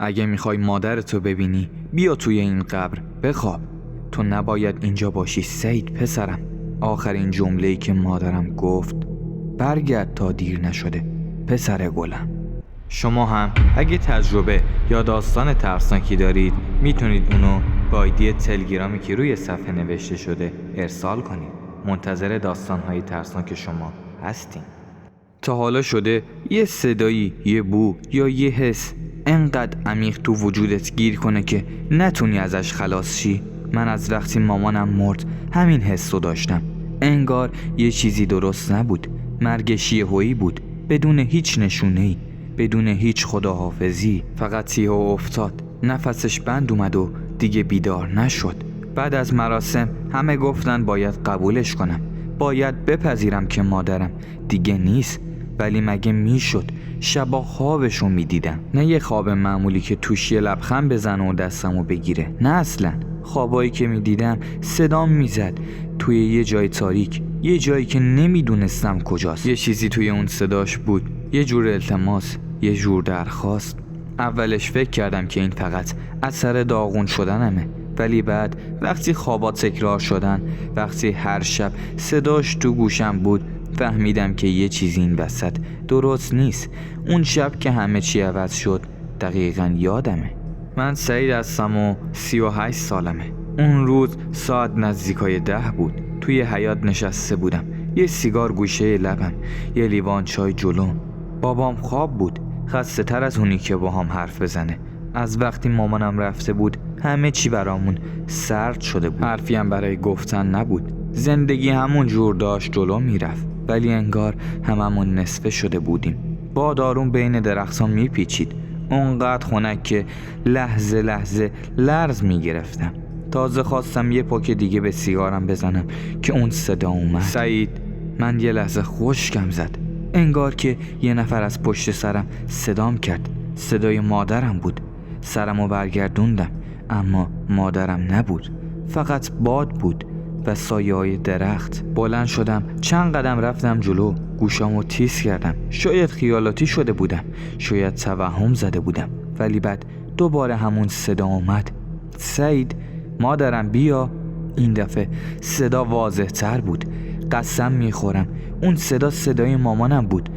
اگه میخوای مادرتو ببینی بیا توی این قبر بخواب. تو نباید اینجا باشی سعید پسرم. آخرین جمله‌ای که مادرم گفت برگرد تا دیر نشده پسر گلم. شما هم اگه تجربه یا داستان ترسناکی دارید میتونید اونو با آیدی تلگرامی که روی صفحه نوشته شده ارسال کنید. منتظر داستان‌های ترسناک شما هستیم. تا حالا شده یه صدایی، یه بو یا یه حس انقدر عمیق تو وجودت گیر کنه که نتونی ازش خلاص شی؟ من از وقتی مامانم مرد همین حس رو داشتم. انگار یه چیزی درست نبود. مرگ شیهویی بود، بدون هیچ نشونه‌ای، بدون هیچ خداحافظی. فقط تیه و افتاد، نفسش بند اومد و دیگه بیدار نشد. بعد از مراسم همه گفتن باید قبولش کنم، باید بپذیرم که مادرم دیگه نیست. ولی مگه میشد؟ شبا خوابشو میدیدم، نه یه خواب معمولی که توش یه لبخند بزنه و دستمو بگیره، نه اصلا. خوابایی که میدیدم صدام میزد توی یه جای تاریک، یه جایی که نمیدونستم کجاست. یه چیزی توی اون صداش بود، یه جور التماس، یه جور درخواست. اولش فکر کردم که این فقط اثر داغون شدنمه، ولی بعد وقتی خوابا تکرار شدن، وقتی هر شب صداش تو گوشم بود، فهمیدم که یه چیزی این وسط درست نیست. اون شب که همه چی عوض شد دقیقاً یادمه. من سعید هستم و 38 سالمه. اون روز ساعت نزدیکای 10 بود. توی حیاط نشسته بودم، یه سیگار گوشه لبم، یه لیوان چای جلوم. بابام خواب بود، خسته تر از اونی که با هم حرف بزنه. از وقتی مامانم رفته بود همه چی برامون سرد شده بود. حرفی هم برای گفتن نبود. زندگی همون جور داشت جلو میرفت، ولی انگار هممون نصفه شده بودیم. باد آروم بین درختان میپیچید، اونقدر خنک که لحظه لحظه لرز میگرفتم. تازه خواستم یه پک دیگه به سیگارم بزنم که اون صدا اومد. سعید. من یه لحظه خشکم زد، انگار که یه نفر از پشت سرم صدام کرد. صدای مادرم بود. سرمو برگردوندم، اما مادرم نبود، فقط باد بود و سایه‌های درخت. بلند شدم، چند قدم رفتم جلو، گوشامو تیز کردم. شاید خیالاتی شده بودم، شاید توهم زده بودم، ولی بعد دوباره همون صدا اومد. سعید، مادرم بیا. این دفعه صدا واضح تر بود. قسم میخورم اون صدا صدای مامانم بود.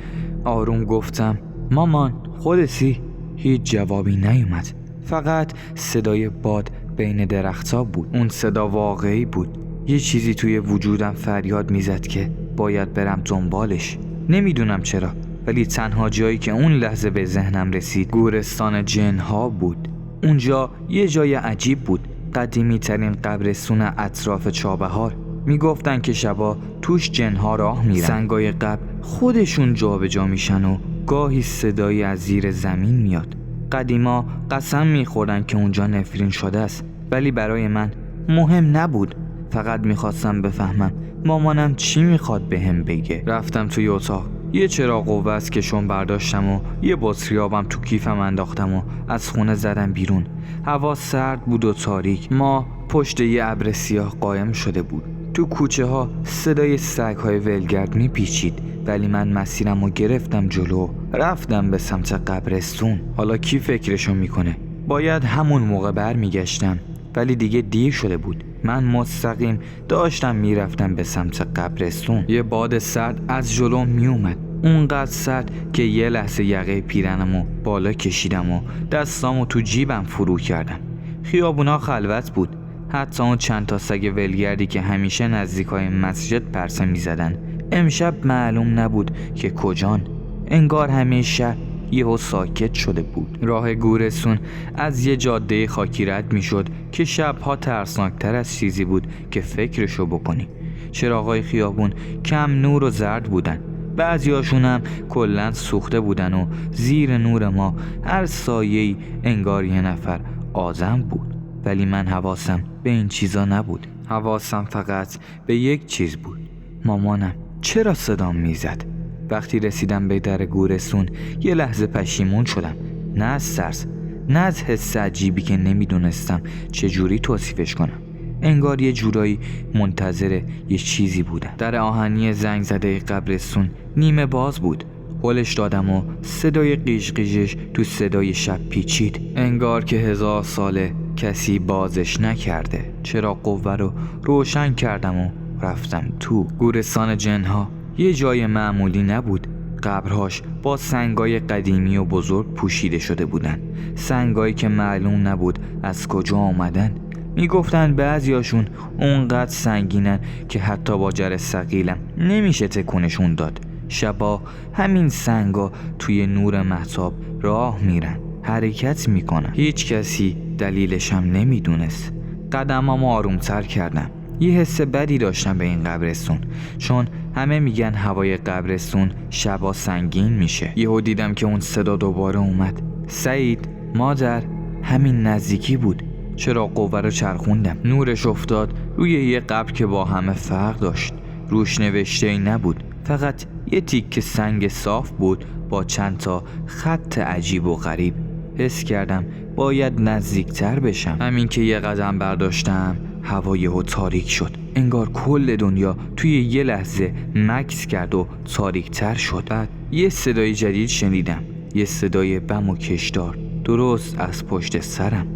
آروم گفتم مامان خودتی؟ هیچ جوابی نیومد، فقط صدای باد بین درخت‌ها بود. اون صدا واقعی بود. یه چیزی توی وجودم فریاد میزد که باید برم دنبالش. نمیدونم چرا، ولی تنها جایی که اون لحظه به ذهنم رسید گورستان جن‌ها بود. اونجا یه جای عجیب بود، قدیمی ترین قبرستون اطراف چابهار. میگفتن که شبا توش جن‌ها راه میرن، سنگای قبر خودشون جابجا میشن و گاهی صدایی از زیر زمین میاد. قدیما قسم میخوردن که اونجا نفرین شده است، ولی برای من مهم نبود. فقط میخواستم بفهمم مامانم چی میخواد بهم بگه. رفتم توی اتاق، یه چراغ و وسکشون برداشتم و یه بطری آبم تو کیفم انداختم و از خونه زدم بیرون. هوا سرد بود و تاریک. ما پشت یه ابر سیاه قایم شده بود. تو کوچه ها صدای سگ‌های ولگرد میپیچید، ولی من مسیرم رو گرفتم جلو، رفتم به سمت قبرستون. حالا کی فکرشو میکنه؟ باید همون موقع برمیگشتم، ولی دیگه دیر شده بود. من مستقیم داشتم میرفتم به سمت قبرستون. یه باد سرد از جلو میومد، اونقدر سرد که یه لحظه یقه پیرنمو بالا کشیدم و دستامو تو جیبم فرو کردم. خیابونا خلوت بود، حتی اون چند تا سگ ولگردی که همیشه نزدیکای مسجد پرسه میزدن امشب معلوم نبود که کجان. انگار همه شهر یهو ساکت شده بود. راه گورستون از یه جاده خاکی رد میشد که شبها ترسناکتر از چیزی بود که فکرشو بکنی. چراغای خیابون کم نور و زرد بودن، بعضیاشون هم کلاً سوخته بودن و زیر نور ما هر سایه‌ای انگار یه نفر آدم بود. ولی من حواسم به این چیزا نبود. حواسم فقط به یک چیز بود، مامانم چرا صدام میزد. وقتی رسیدم به در گورستون یه لحظه پشیمون شدم، نه از ترس، نه از حس عجیبی که نمیدونستم چجوری توصیفش کنم. انگار یه جورایی منتظر یه چیزی بودم. در آهنی زنگ زده قبرستون نیمه باز بود. هلش دادم و صدای قیش قیشش تو صدای شب پیچید. انگار که 1000 ساله کسی بازش نکرده. چراغ قوه رو روشن کردم و رفتم تو. گورستان جنها یه جای معمولی نبود. قبرهاش با سنگای قدیمی و بزرگ پوشیده شده بودن. سنگایی که معلوم نبود از کجا آمدن. میگفتن بعضیاشون اونقدر سنگینن که حتی با جر ثقیلم نمیشه تکونشون داد. شبا همین سنگا توی نور مهتاب راه میرن، حرکت میکنن. هیچ کسی دلیلشم نمیدونست. قدمامو آرومتر کردم. یه حس بدی داشتم به این قبرستون، چون همه میگن هوای قبرستون شبا سنگین میشه. یهو دیدم که اون صدا دوباره اومد. سعید، مادر. همین نزدیکی بود. چراغ قوه رو چرخوندم. نورش افتاد روی یه قبر که با همه فرق داشت. روش نوشته‌ای نبود، فقط یه تیکه سنگ صاف بود با چند تا خط عجیب و غریب. حس کردم باید نزدیکتر بشم. همین که یه قدم برداشتم هوا یهو تاریک شد. انگار کل دنیا توی یه لحظه مکث کرد و تاریکتر شد. بعد یه صدای جدید شنیدم، یه صدای بم و کشدار درست از پشت سرم.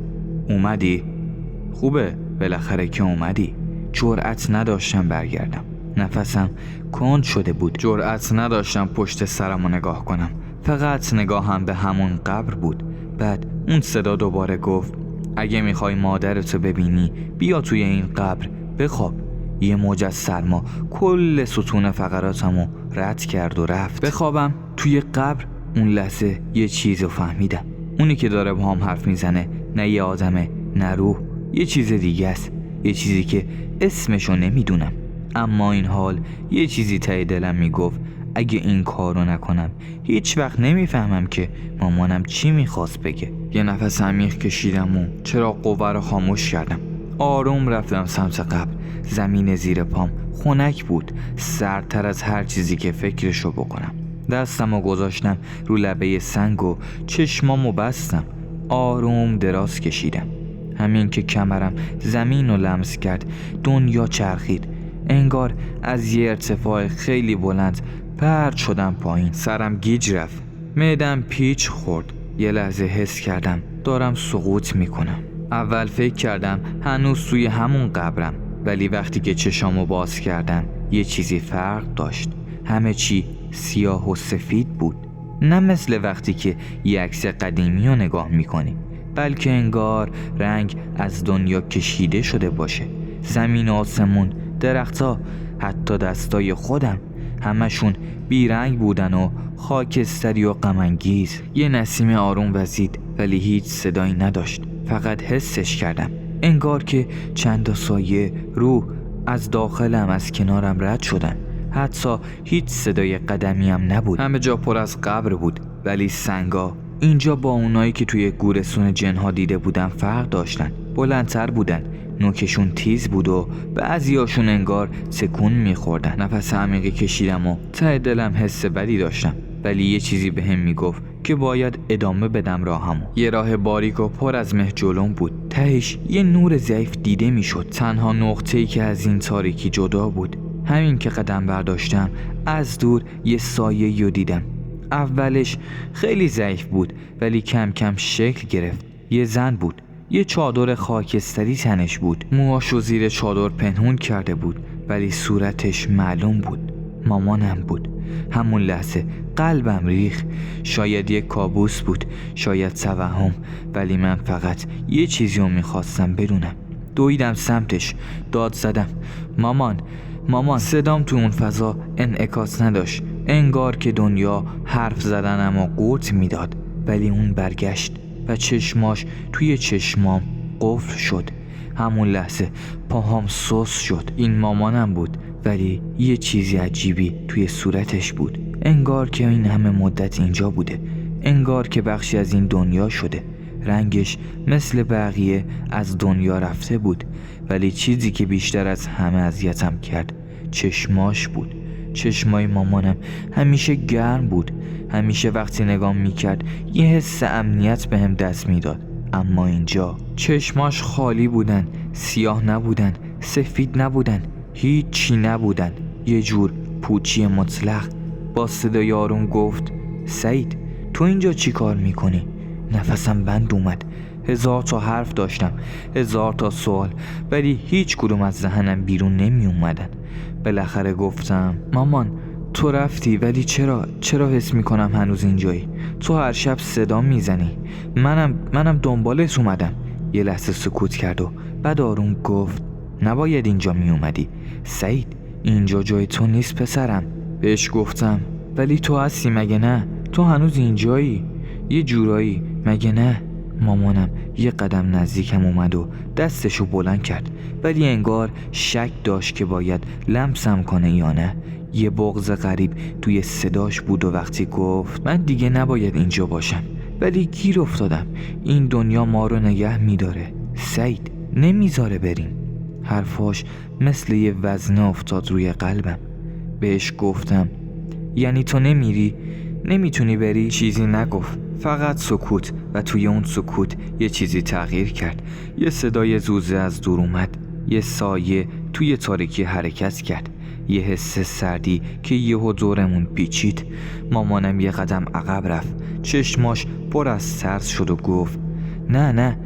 اومدی؟ خوبه بالاخره که اومدی. جرأت نداشتم برگردم. نفسم کند شده بود. جرأت نداشتم پشت سرم رو نگاه کنم. فقط نگاهم به همون قبر بود. بعد اون صدا دوباره گفت اگه میخوای مادرتو ببینی بیا توی این قبر بخواب. یه موج از سرما کل ستون فقراتمو رد کرد و رفت. بخوابم توی قبر. اون لحظه یه چیزو فهمیدم. اونی که داره با هم حرف میزنه نه یه آدمه نه روح، یه چیز دیگه است. یه چیزی که اسمشو نمیدونم. اما این حال یه چیزی ته دلم میگفت اگه این کارو نکنم هیچ وقت نمیفهمم که مامانم چی میخواست بگه. یه نفس عمیق کشیدم و چراغ قوه رو خاموش کردم. آروم رفتم سمت قبر. زمین زیر پام خنک بود، سردتر از هر چیزی که فکرشو بکنم. دستمو گذاشتم رو لبه سنگ و چشمامو بستم. آروم دراز کشیدم. همین که کمرم زمین رو لمس کرد دنیا چرخید. انگار از یه ارتفاع خیلی بلند پرت شدم پایین. سرم گیج رفت، معدم پیچ خورد. یه لحظه حس کردم دارم سقوط میکنم. اول فکر کردم هنوز توی همون قبرم، ولی وقتی که چشامو باز کردم یه چیزی فرق داشت. همه چی سیاه و سفید بود. نه مثل وقتی که یه عکس قدیمی رو نگاه میکنی، بلکه انگار رنگ از دنیا کشیده شده باشه. زمین و آسمون، درخت‌ها، حتی دستای خودم، همشون بیرنگ بودن و خاکستری و غم‌انگیز. یه نسیم آروم وزید ولی هیچ صدایی نداشت. فقط حسش کردم. انگار که چند سایه روح از داخلم از کنارم رد شدن. حتی هیچ صدای قدمی هم نبود. همه جا پر از قبر بود، ولی سنگا اینجا با اونایی که توی گورستون جنها دیده بودم فرق داشتن. بلندتر بودن، نوکشون تیز بود و بعضیاشون انگار تکون میخوردن. نفس عمیقی کشیدم و ته دلم حس بدی داشتم، ولی یه چیزی بهم میگفت که باید ادامه بدم راهمو. یه راه باریک و پر از مه جلوم بود. تهش یه نور ضعیف دیده میشد. تنها نقطه‌ای که از این تاریکی جدا بود. همین که قدم برداشتم از دور یه سایه‌ای رو دیدم. اولش خیلی ضعیف بود ولی کم کم شکل گرفت. یه زن بود. یه چادر خاکستری تنش بود. موهاشو زیر چادر پنهون کرده بود ولی صورتش معلوم بود. مامانم بود. همون لحظه قلبم ریخت. شاید یک کابوس بود، شاید توهم، ولی من فقط یه چیزی رو میخواستم بدونم. دویدم سمتش، داد زدم مامان، مامان. صدام تو اون فضا انعکاس نداشت. انگار که دنیا حرف زدنم و قورت میداد، ولی اون برگشت و چشماش توی چشمام قفل شد. همون لحظه پاهام سوس شد. این مامانم بود ولی یه چیزی عجیبی توی صورتش بود. انگار که این همه مدت اینجا بوده. انگار که بخشی از این دنیا شده. رنگش مثل بقیه از دنیا رفته بود، ولی چیزی که بیشتر از همه اذیتم کرد چشماش بود. چشمای مامانم همیشه گرم بود. همیشه وقتی نگام میکرد یه حس امنیت بهم دست میداد. اما اینجا چشماش خالی بودن، سیاه نبودن، سفید نبودن، هیچی نبودن. یه جور پوچی مطلق. با صدای آروم گفت سعید تو اینجا چی کار میکنی؟ نفسم بند اومد. 1000 تا حرف داشتم، 1000 تا سوال، ولی هیچ کدوم از ذهنم بیرون نمی اومدن. بالاخره گفتم مامان تو رفتی، ولی چرا حس میکنم هنوز اینجایی؟ تو هر شب صدا میزنی، منم دنبالت اومدم. یه لحظه سکوت کرد و بعد آروم گفت نباید اینجا می اومدی سعید، اینجا جای تو نیست پسرم. بهش گفتم ولی تو هستی مگه نه؟ تو هنوز اینجایی یه جورایی مگه نه؟ مامانم یه قدم نزدیکم اومد و دستشو بلند کرد، ولی انگار شک داشت که باید لمسم کنه یا نه. یه بغض غریب توی صداش بود و وقتی گفت من دیگه نباید اینجا باشم، ولی گیر افتادم. این دنیا ما رو نگه میداره سعید، نمیذاره بریم. حرفاش مثل یه وزنه افتاد روی قلبم. بهش گفتم یعنی تو نمیری؟ نمیتونی بری؟ چیزی نگفت، فقط سکوت، و توی اون سکوت یه چیزی تغییر کرد. یه صدای زوزه از دور اومد، یه سایه توی تاریکی حرکت کرد، یه حس سردی که یهو دورمون پیچید. مامانم یه قدم عقب رفت، چشماش پر از ترس شد و گفت نه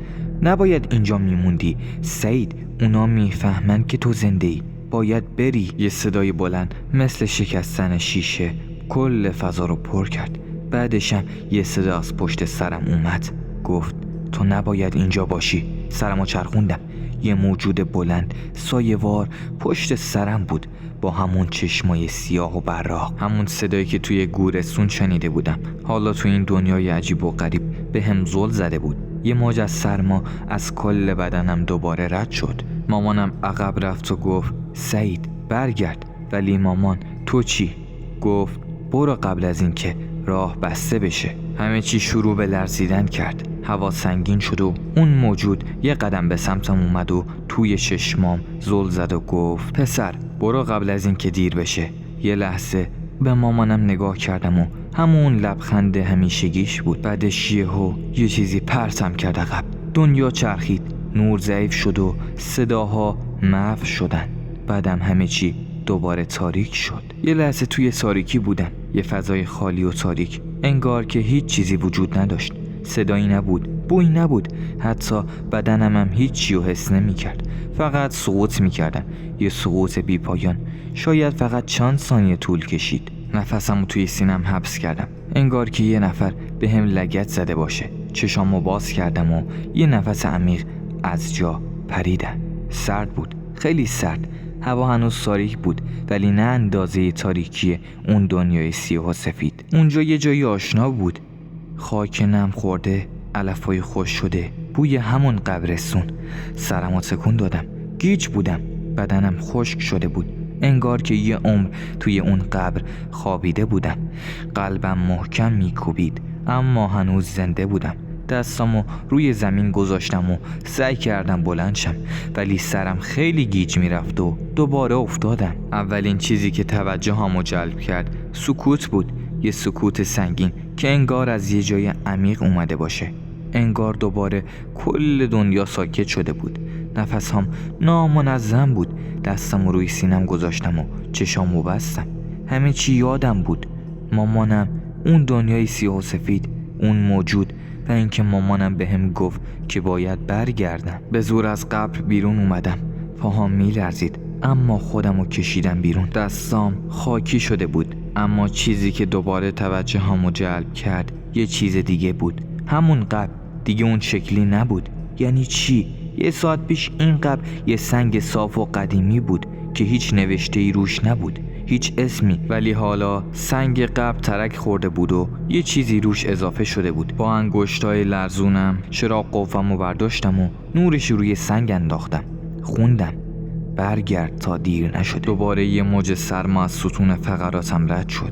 نباید اینجا میموندی سعید، اونا میفهمن که تو زنده ای، باید بری. یه صدای بلند مثل شکستن شیشه کل فضا رو پر کرد. بعدشم یه صدا از پشت سرم اومد، گفت تو نباید اینجا باشی. سرمو چرخوندم، یه موجود بلند سایه‌وار پشت سرم بود، با همون چشمای سیاه و براق، همون صدایی که توی گورستون شنیده بودم. حالا توی این دنیای عجیب و غریب به هم زل زده بود. یه موج از سرما از کل بدنم دوباره رد شد. مامانم عقب رفت و گفت سعید برگرد. ولی مامان تو چی؟ گفت برو قبل از این که راه بسته بشه. همه چی شروع به لرزیدن کرد، هوا سنگین شد و اون موجود یه قدم به سمتم اومد و توی چشمام زل زد و گفت پسر برو قبل از این که دیر بشه. یه لحظه به مامانم نگاه کردم و همون لبخند همیشگیش بود. بعدش یه چیزی پرتم کرد عقب. دنیا چرخید، نور ضعیف شد و صداها محو شدن. بعدم همه چی دوباره تاریک شد. یه لحظه توی تاریکی بودم، یه فضای خالی و تاریک، انگار که هیچ چیزی وجود نداشت. صدایی نبود، بویی نبود، حتی بدنم هم هیچی رو حس نمی کرد. فقط سقوط می کردم، یه سقوط بی پایان. شاید فقط چند ثانیه طول کشید. نفسم رو توی سینم حبس کردم، انگار که یه نفر به هم لگد زده باشه. چشامو باز کردم و یه نفس عمیق از جا پریدم. سرد بود، خیلی سرد. هوا هنوز تاریک بود، ولی نه اندازه تاریکی اون دنیای سیاه و سفید. اونجا یه جایی آشنا بود، خاک نم خورده، علفای خوش شده، بوی همون قبرستون. سرمو تکون دادم، گیج بودم، بدنم خشک شده بود، انگار که یه عمر توی اون قبر خوابیده بودم. قلبم محکم میکوبید، اما هنوز زنده بودم. دستامو روی زمین گذاشتم و سعی کردم بلند شم، ولی سرم خیلی گیج میرفت و دوباره افتادم. اولین چیزی که توجهمو جلب کرد سکوت بود، یه سکوت سنگین که انگار از یه جای عمیق اومده باشه. انگار دوباره کل دنیا ساکت شده بود. نفسم نامنظم بود. دستمو روی سینم گذاشتم و چشامو بستم. همه چی یادم بود، مامانم، اون دنیای سیاه و سفید، اون موجود، و اینکه مامانم بهم گفت که باید برگردم. به زور از قبر بیرون اومدم، پاهام میلرزید، اما خودمو کشیدم بیرون. دستام خاکی شده بود، اما چیزی که دوباره توجهمو جلب کرد یه چیز دیگه بود. همون قبر دیگه اون شکلی نبود. یعنی چی؟ یه ساعت پیش این قبر یه سنگ صاف و قدیمی بود که هیچ نوشته‌ای روش نبود، هیچ اسمی، ولی حالا سنگ قبر ترک خورده بود و یه چیزی روش اضافه شده بود. با انگشتای لرزونم چراغ قوه‌مو برداشتم و نورش روی سنگ انداختم. خوندم برگرد تا دیر نشده. دوباره یه موج سرما از ستون فقراتم رد شد.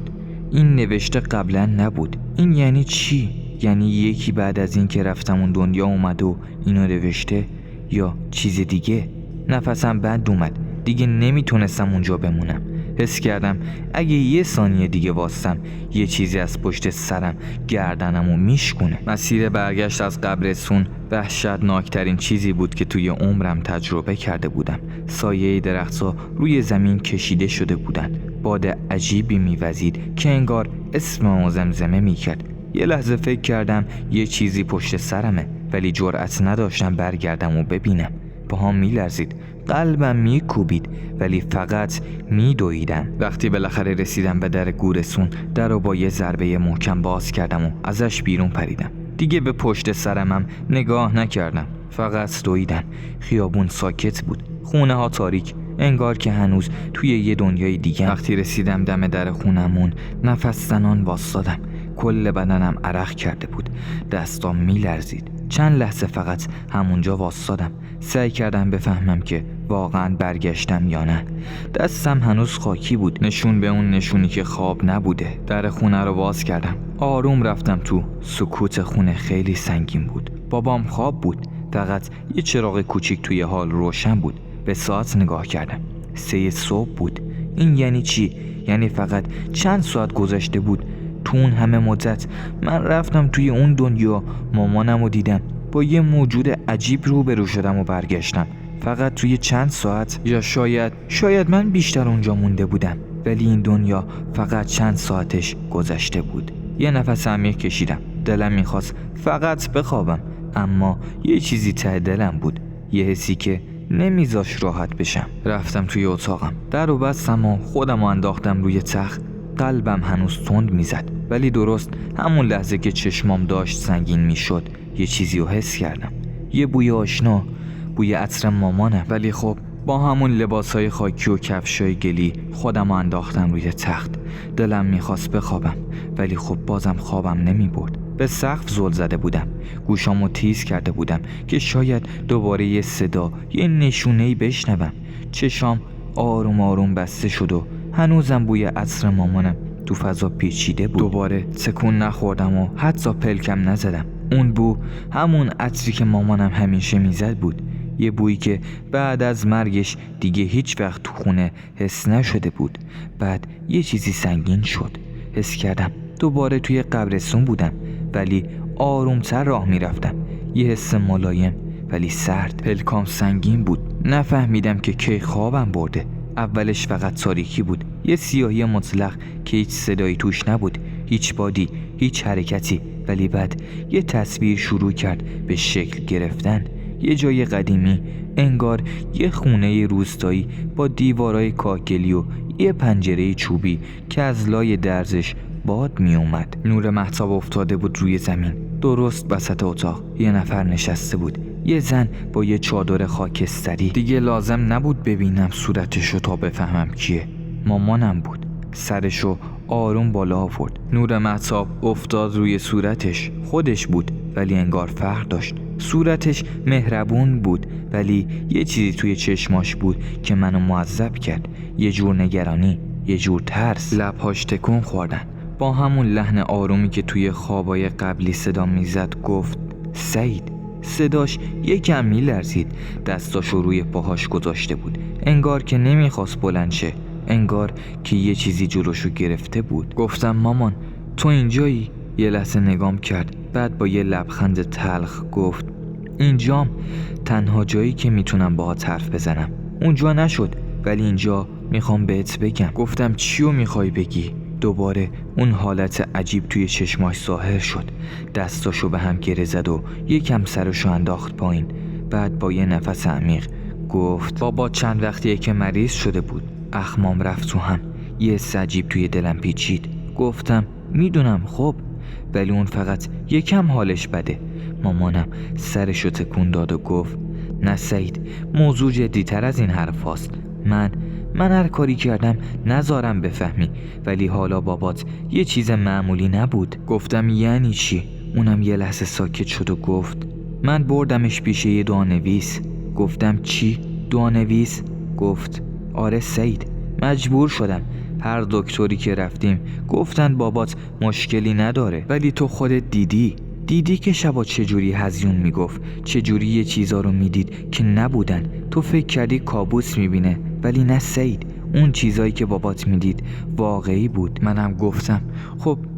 این نوشته قبلا نبود. این یعنی چی؟ یعنی یکی بعد از این که رفتم اون دنیا اومد و اینو نوشته، یا چیز دیگه؟ نفسم بند اومد، دیگه نمیتونستم اونجا بمونم. حس کردم اگه یه ثانیه دیگه واسم یه چیزی از پشت سرم گردنمو میشکونه. مسیر برگشت از قبرستون وحشتناکترین چیزی بود که توی عمرم تجربه کرده بودم. سایه درخت‌ها روی زمین کشیده شده بودن. باد عجیبی میوزید که انگار اسممو زمزمه میکرد. یه لحظه فکر کردم یه چیزی پشت سرمه، ولی جرأت نداشتم برگردم و ببینم. پاهام میلرزید، قلبم میکوبید، ولی فقط میدویدم. وقتی بالاخره رسیدم به در گورستون، در رو با یه ضربه محکم باز کردم و ازش بیرون پریدم. دیگه به پشت سرمم نگاه نکردم، فقط دویدم. خیابون ساکت بود، خونه ها تاریک، انگار که هنوز توی یه دنیای دیگه. وقتی رسیدم دم در خونمون، نفس زنان واسادم. کل بدنم عرق کرده بود، دستام میلرزید. چند لحظه فقط همونجا واسادم. سعی کردم بفهمم که واقعا برگشتم یا نه. دستم هنوز خاکی بود، نشون به اون نشونی که خواب نبوده. در خونه رو باز کردم، آروم رفتم تو. سکوت خونه خیلی سنگین بود. بابام خواب بود، فقط یه چراغ کوچیک توی حال روشن بود. به ساعت نگاه کردم، 3 صبح بود. این یعنی چی؟ یعنی فقط چند ساعت گذشته بود. تو اون همه مدت من رفتم توی اون دنیا، مامانم رو دیدم، با یه موجود عجیب روبرو شدم و برگشتم. فقط توی چند ساعت، یا شاید من بیشتر اونجا مونده بودم، ولی این دنیا فقط چند ساعتش گذشته بود. یه نفس عمیق کشیدم. دلم میخواست فقط بخوابم، اما یه چیزی ته دلم بود، یه حسی که نمیذاش راحت بشم. رفتم توی اتاقم، در رو بستم و خودم انداختم روی تخت. قلبم هنوز تند میزد، ولی درست همون لحظه که چشمام داشت سنگین میشد، یه چیزی رو حس کردم. یه بوی آشنا، بوی عطر مامانم. ولی خب با همون لباسای خاکی و کفشای گلی خودم رو انداختم روی تخت. دلم میخواست بخوابم، ولی خب بازم خوابم نمیبرد. به سقف زل زده بودم، گوشامو تیز کرده بودم که شاید دوباره یه صدا، یه نشونه‌ای بشنوم. چشام آروم آروم بسته شد و هنوزم بوی عطر مامانم تو فضا پیچیده بود. دوباره تکون نخوردم و حتی پلکم نزدم. اون بو همون عطری که مامانم همیشه میزد بود. یه بویی که بعد از مرگش دیگه هیچ وقت تو خونه حس نشده بود. بعد یه چیزی سنگین شد. حس کردم دوباره توی قبرستون بودم، ولی آرومتر راه میرفتم. یه حس ملایم ولی سرد. پلکام سنگین بود. نفهمیدم که کی خوابم برده. اولش فقط تاریکی بود، یه سیاهی مطلق که هیچ صدایی توش نبود، هیچ بادی، هیچ حرکتی. ولی بعد یه تصویر شروع کرد به شکل گرفتن. یه جای قدیمی، انگار یه خونه روستایی با دیوارای کاهگلی و یه پنجره چوبی که از لای درزش باد می اومد. نور مهتاب افتاده بود روی زمین. درست وسط اتاق یه نفر نشسته بود، یه زن با یه چادر خاکستری. دیگه لازم نبود ببینم صورتشو تا بفهمم کیه. مامانم بود. سرشو آروم بالا آورد. نور مهتاب افتاد روی صورتش. خودش بود، ولی انگار فرق داشت. صورتش مهربون بود، ولی یه چیزی توی چشماش بود که منو معذب کرد. یه جور نگرانی، یه جور ترس. لبهاش تکون خوردن. با همون لحن آرومی که توی خوابای قبلی صدا میزد گفت سعید. صداش یکم میلرزید. دستاشو روی پاهاش گذاشته بود، انگار که نمیخواست بلند شه، انگار که یه چیزی جلوشو گرفته بود. گفتم مامان تو اینجایی؟ یه لحظه نگام کرد، بعد با یه لبخند تلخ گفت اینجام، تنها جایی که میتونم باهات حرف بزنم. اونجا نشد، ولی اینجا میخوام بهت بگم. گفتم چیو میخوای بگی؟ دوباره اون حالت عجیب توی چشماش ظاهر شد. دستاشو به هم گره زد و یکم سرشو انداخت پایین. بعد با یه نفس عمیق گفت بابا چند وقتیه که مریض شده بود. اخمام رفت تو هم. یه حس عجیب توی دلم پیچید. گفتم میدونم خب، ولی اون فقط یکم حالش بده. مامانم سرشو تکون داد و گفت نه سعید، موضوع جدی‌تر از این حرف هاست. من هر کاری کردم نذارم بفهمی، ولی حالا بابات یه چیز معمولی نبود. گفتم یعنی چی؟ اونم یه لحظه ساکت شد و گفت من بردمش پیش یه دعانویس. گفتم چی؟ دعانویس؟ گفت آره سعید، مجبور شدم. هر دکتری که رفتیم گفتن بابات مشکلی نداره، ولی تو خودت دیدی که شبا چجوری هزیون میگفت، چجوری یه چیزا رو میدید که نبودن. تو فکر کردی کابوس میبینه، ولی نه سعید، اون چیزایی که بابات میدید واقعی بود. منم گفتم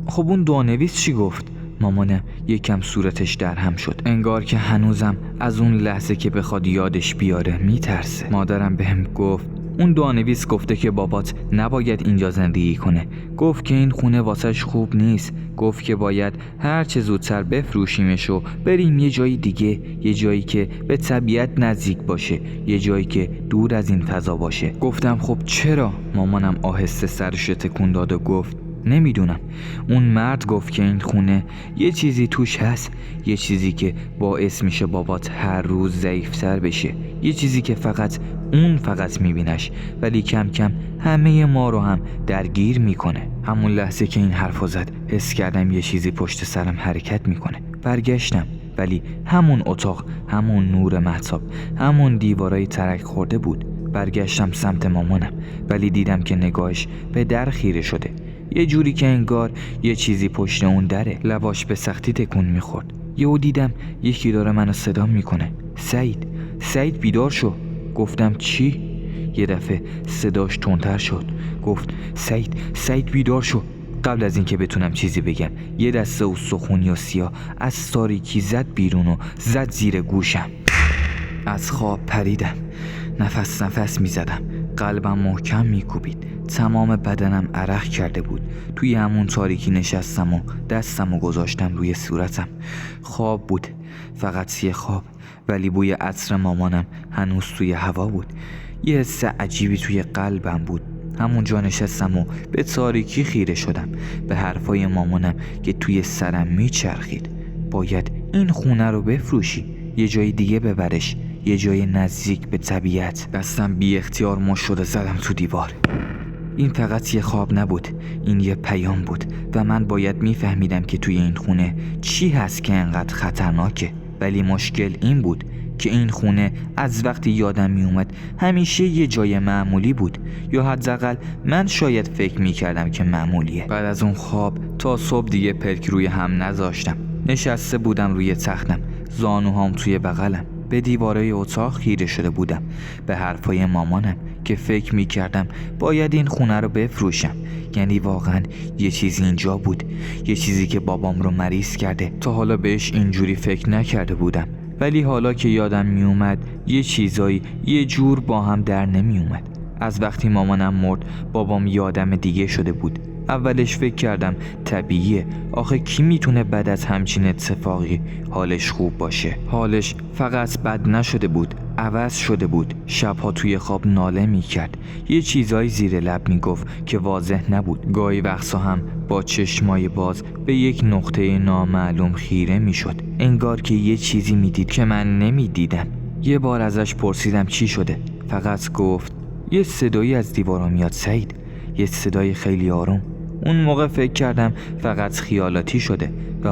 خب اون دعانویس چی گفت؟ مامانم یکم صورتش در هم شد، انگار که هنوزم از اون لحظه که بخواد یادش بیاره میترسه. مادرم بهم گفت اون دعانویس گفته که بابات نباید اینجا زندگی کنه. گفت که این خونه واسش خوب نیست. گفت که باید هر چه زودتر بفروشیمش و بریم یه جای دیگه، یه جایی که به طبیعت نزدیک باشه، یه جایی که دور از این فضا باشه. گفتم خب چرا؟ مامانم آهسته سرش تکون داد و گفت نمیدونم. اون مرد گفت که این خونه یه چیزی توش هست، یه چیزی که باعث میشه بابات هر روز ضعیفتر بشه، یه چیزی که فقط میبینش ولی کم کم همه ما رو هم درگیر میکنه. همون لحظه که این حرفو زد حس کردم یه چیزی پشت سرم حرکت میکنه. برگشتم ولی همون اتاق، همون نور مهتاب، همون دیوارای ترک خورده بود. برگشتم سمت مامانم ولی دیدم که نگاهش به در خیره شده، یه جوری که انگار یه چیزی پشت اون دره. لباش به سختی تکون میخورد. یهو دیدم یکی داره منو صدا میکنه. سعید بیدار شو. گفتم چی؟ یه دفعه صداش تندتر شد. گفت سعید بیدار شو. قبل از اینکه بتونم چیزی بگم یه دسته استخونی و سیاه از تاریکی زد بیرون و زد زیر گوشم. از خواب پریدم. نفس میزدم. قلبم محکم میکوبید. تمام بدنم عرق کرده بود. توی همون تاریکی نشستم و دستمو گذاشتم روی صورتم. خواب بود، فقط یه خواب، ولی بوی عطر مامانم هنوز توی هوا بود. یه حس عجیبی توی قلبم بود. همونجا نشستم و به تاریکی خیره شدم، به حرفای مامانم که توی سرم میچرخید. باید این خونه رو بفروشی، یه جای دیگه ببرش، یه جای نزدیک به طبیعت. دستم بی اختیار مش شده زدم تو دیوار. این فقط یه خواب نبود، این یه پیام بود و من باید میفهمیدم که توی این خونه چی هست که انقدر خطرناکه. ولی مشکل این بود که این خونه از وقتی یادم میومد همیشه یه جای معمولی بود، یا حداقل من شاید فکر میکردم که معمولیه. بعد از اون خواب تا صبح دیگه پلک روی هم نذاشتم. نشسته بودم روی تختم، زانوهام توی بغلم، به دیوارای اتاق خیره شده بودم، به حرفای مامانم که فکر میکردم باید این خونه رو بفروشم. یعنی واقعا یه چیزی اینجا بود، یه چیزی که بابام رو مریض کرده. تا حالا بهش اینجوری فکر نکرده بودم، ولی حالا که یادم میومد یه چیزایی یه جور با هم در نمیومد. از وقتی مامانم مرد بابام یه آدم دیگه شده بود. اولش فکر کردم طبیعیه، آخه کی میتونه بعد از همچین اتفاقی حالش خوب باشه؟ حالش فقط بد نشده بود، عوض شده بود. شبها توی خواب ناله میکرد، یه چیزایی زیر لب میگفت که واضح نبود. گاهی وقتا هم با چشمای باز به یک نقطه نامعلوم خیره میشد، انگار که یه چیزی میدید که من نمیدیدم. یه بار ازش پرسیدم چی شده، فقط گفت یه صدایی از دیوارا میاد سعید، یه صدای خیلی آروم. اون موقع فکر کردم فقط خیالاتی شده و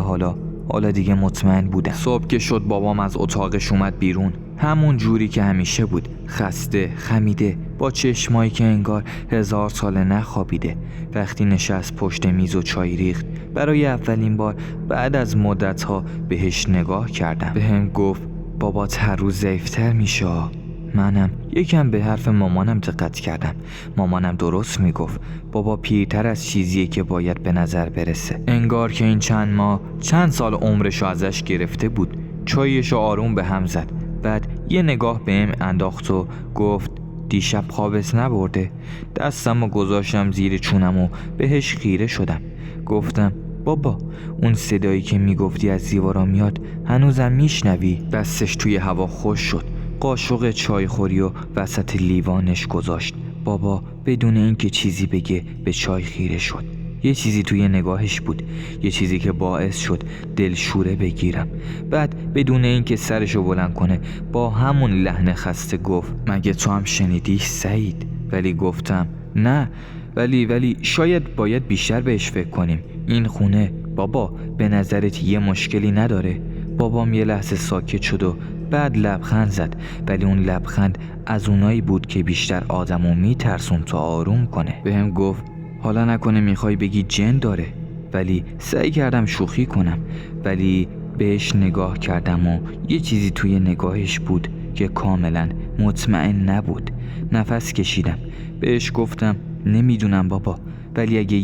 حالا دیگه مطمئن بودم. صبح که شد بابام از اتاقش اومد بیرون، همون جوری که همیشه بود، خسته، خمیده، با چشمایی که انگار 1000 سال نخوابیده. وقتی نشست پشت میز و چای ریخت، برای اولین بار بعد از مدت‌ها بهش نگاه کردم. بهم گفت بابات هر روز ضعیف‌تر میشه. منم یکم به حرف مامانم دقت کردم. مامانم درست میگفت، بابا پیرتر از چیزیه که باید به نظر برسه. انگار که این چند سال عمرشو ازش گرفته بود. چایشو آروم به هم زد، بعد یه نگاه بهم انداخت و گفت دیشب خوابت نبرده؟ دستمو گذاشتم زیر چونم و بهش خیره شدم. گفتم بابا اون صدایی که میگفتی از دیوارا میاد هنوزم میشنوی؟ دستش توی هوا خوش شد، قاشق چای خوری و وسط لیوانش گذاشت. بابا بدون اینکه چیزی بگه به چای خیره شد. یه چیزی توی نگاهش بود، یه چیزی که باعث شد دلشوره بگیرم. بعد بدون اینکه سرشو بلند کنه با همون لحن خسته گفت مگه تو هم شنیدی سعید؟ ولی گفتم نه، ولی شاید باید بیشتر بهش فکر کنیم. این خونه بابا به نظرت یه مشکلی نداره؟ بابام یه لحظه ساکت شد و بعد لبخند زد، ولی اون لبخند از اونایی بود که بیشتر آدمو میترسون تا آروم کنه. بهم گفت حالا نکنه میخوای بگی جن داره؟ ولی سعی کردم شوخی کنم، ولی بهش نگاه کردم و یه چیزی توی نگاهش بود که کاملا مطمئن نبود. نفس کشیدم. بهش گفتم نمیدونم بابا، ولی اگه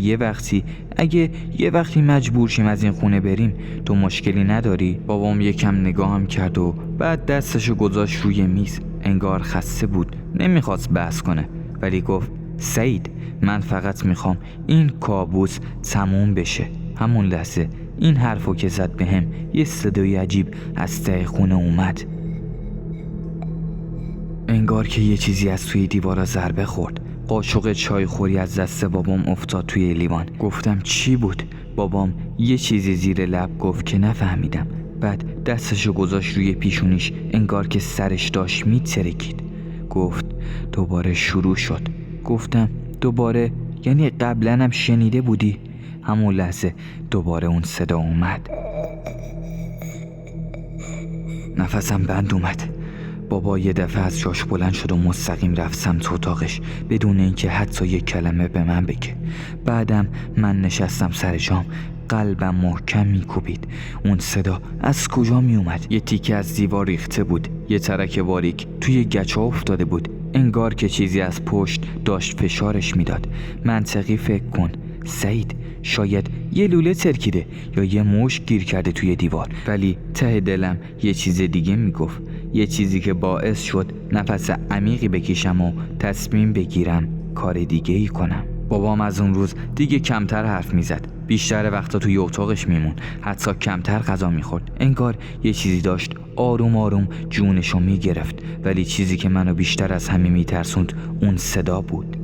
یه وقتی مجبور شیم از این خونه بریم تو مشکلی نداری؟ بابام یکم نگاهم کرد و بعد دستشو گذاشت روی میز. انگار خسته بود، نمیخواست بحث کنه، ولی گفت سعید من فقط میخوام این کابوس تموم بشه. همون لحظه این حرفو که زد بهم یه صدای عجیب از ته خونه اومد. انگار که یه چیزی از توی دیوارا ضربه خورد. قاشق چای خوری از دست بابام افتاد توی لیوان. گفتم چی بود؟ بابام یه چیزی زیر لب گفت که نفهمیدم. بعد دستشو گذاشت روی پیشونیش، انگار که سرش داشت میترکید. گفت دوباره شروع شد. گفتم دوباره؟ یعنی قبلا هم شنیده بودی؟ همون لحظه دوباره اون صدا اومد. نفسم بند اومد. بابا یه دفعه از جاش بلند شد و مستقیم رفت سمت اتاقش بدون اینکه حتی یک کلمه به من بگه. بعدم من نشستم سر جام، قلبم محکم میکوبید. اون صدا از کجا میومد؟ یه تیکه از دیوار ریخته بود، یه ترک باریک توی گچا افتاده بود، انگار که چیزی از پشت داشت فشارش میداد. منطقی فکر کن سعید، شاید یه لوله ترکیده یا یه مشت گیر کرده توی دیوار. ولی ته دلم یه چیز دیگه میگفت، یه چیزی که باعث شد نفس عمیقی بکشم و تصمیم بگیرم کار دیگه ای کنم. بابام از اون روز دیگه کمتر حرف میزد، بیشتر وقتا توی اتاقش میمون، حتی کمتر غذا میخورد. انگار یه چیزی داشت آروم آروم جونشو میگرفت. ولی چیزی که منو بیشتر از همه میترسوند اون صدا بود.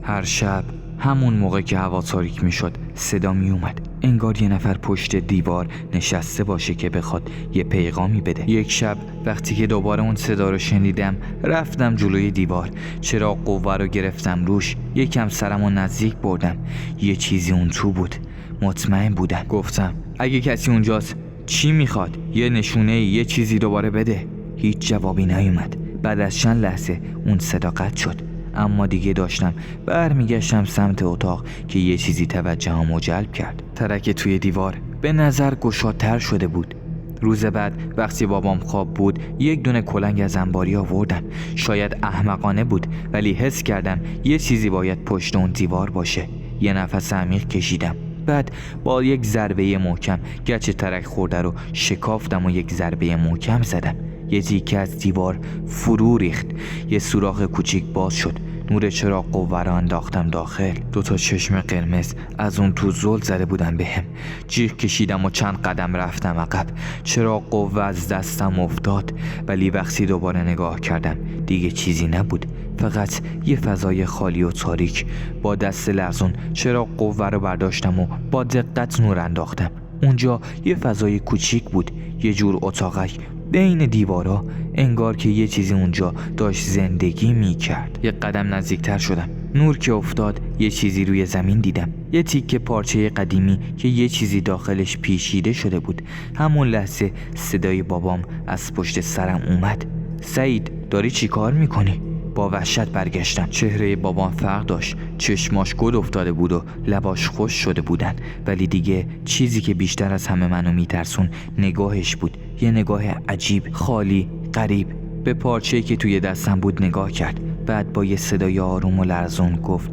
هر شب همون موقع که هوا تاریک میشد صدا میومد، انگار یه نفر پشت دیوار نشسته باشه که بخواد یه پیغامی بده. یک شب وقتی که دوباره اون صدا رو شنیدم، رفتم جلوی دیوار، چراغ قوه رو گرفتم روش، یکم سرمو نزدیک بردم. یه چیزی اون تو بود، مطمئن بودم. گفتم اگه کسی اونجاست چی میخواد؟ یه نشونه، یه چیزی دوباره بده. هیچ جوابی نیومد. بعد از چند لحظه اون صدا قطع شد، اما دیگه داشتم برمیگشتم سمت اتاق که یه چیزی توجهمو جلب کرد. ترک توی دیوار به نظر گشادتر شده بود. روز بعد وقتی بابام خواب بود، یک دونه کلنگ از انباری آوردم. شاید احمقانه بود، ولی حس کردم یه چیزی باید پشت اون دیوار باشه. یه نفس عمیق کشیدم. بعد با یک ضربه محکم گچ ترک خورده رو شکافتم و یک ضربه محکم زدم. یه تیکه از دیوار فرو ریخت. یه سوراخ کوچیک باز شد. نور چراغ قوه رو انداختم داخل. 2 چشم قرمز از اون تو زل زده بودن بهم. جیغ کشیدم و چند قدم رفتم عقب. چراغ قوه از دستم افتاد، ولی وقتی دوباره نگاه کردم دیگه چیزی نبود، فقط یه فضای خالی و تاریک. با دست لرزون چراغ قوه رو برداشتم و با دقت نور انداختم. اونجا یه فضای کوچیک بود، یه جور اتاقک بین دیوارا، انگار که یه چیزی اونجا داشت زندگی میکرد. یه قدم نزدیکتر شدم. نور که افتاد یه چیزی روی زمین دیدم، یه تیکه پارچه قدیمی که یه چیزی داخلش پیچیده شده بود. همون لحظه صدای بابام از پشت سرم اومد. سعید داری چی کار میکنی؟ با وحشت برگشتم. چهره بابام فرق داشت، چشماش گل افتاده بود و لباش خوش شده بودن، ولی دیگه چیزی که بیشتر از همه منو میترسون نگاهش بود. یه نگاه عجیب، خالی، غریب. به پارچه‌ای که توی دستم بود نگاه کرد. بعد با یه صدای آروم و لرزون گفت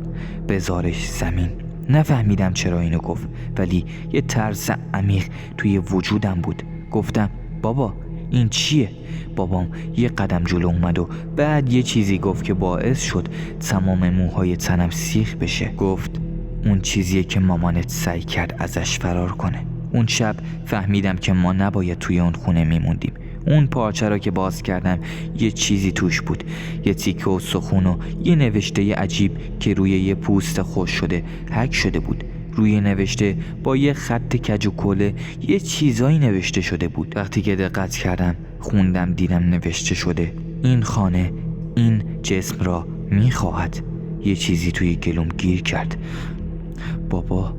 بذارش زمین. نفهمیدم چرا اینو گفت، ولی یه ترس عمیق توی وجودم بود. گفتم بابا این چیه؟ بابام یه قدم جلو اومد و بعد یه چیزی گفت که باعث شد تمام موهای تنم سیخ بشه. گفت اون چیزیه که مامانت سعی کرد ازش فرار کنه. اون شب فهمیدم که ما نباید توی اون خونه میموندیم. اون پارچه را که باز کردم یه چیزی توش بود، یه تیکه استخون و یه نوشته عجیب که روی یه پوست خوش شده حک شده بود. روی نوشته با یه خط کج و کوله یه چیزایی نوشته شده بود. وقتی که دقت کردم خوندم، دیدم نوشته شده این خانه این جسم را میخواهد. یه چیزی توی گلوم گیر کرد. بابا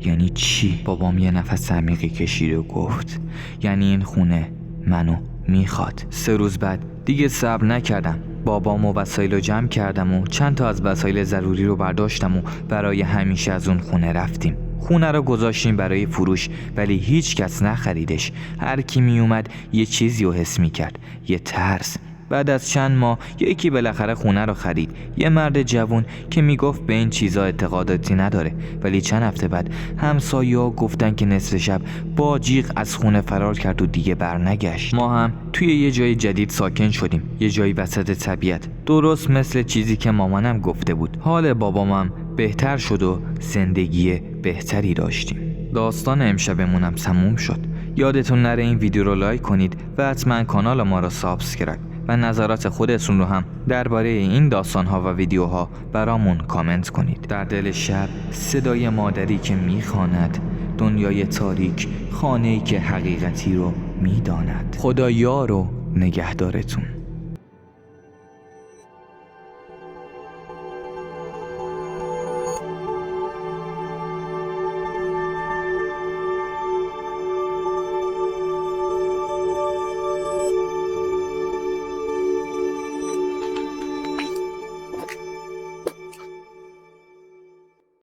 یعنی چی؟ بابام یه نفس عمیقی کشید و گفت یعنی این خونه منو میخواد. 3 روز بعد دیگه صبر نکردم. بابام و وسایلو جمع کردم و چند تا از وسایل ضروری رو برداشتم و برای همیشه از اون خونه رفتیم. خونه رو گذاشتیم برای فروش، ولی هیچ کس نخریدش. هر کی می اومد یه چیزی رو حس می کرد، یه ترس. بعد از چند ماه یکی بالاخره خونه رو خرید، یه مرد جوون که میگفت به این چیزا اعتقاداتی نداره. ولی چند هفته بعد همسایه‌ها گفتن که نصف شب با جیغ از خونه فرار کرد و دیگه برنگشت. ما هم توی یه جای جدید ساکن شدیم، یه جایی وسط طبیعت، درست مثل چیزی که مامانم گفته بود. حال بابامم بهتر شد و زندگی بهتری داشتیم. داستان امشبمونم تموم شد. یادتون نره این ویدیو رو لایک کنید و حتما کانال ما رو سابسکرایب و نظرات خودتون رو هم درباره این داستان‌ها و ویدیوها برامون کامنت کنید. در دل شب صدای مادری که میخواند، دنیای تاریک، خانه‌ای که حقیقتی رو میداند. خدا یار و نگهدارتون.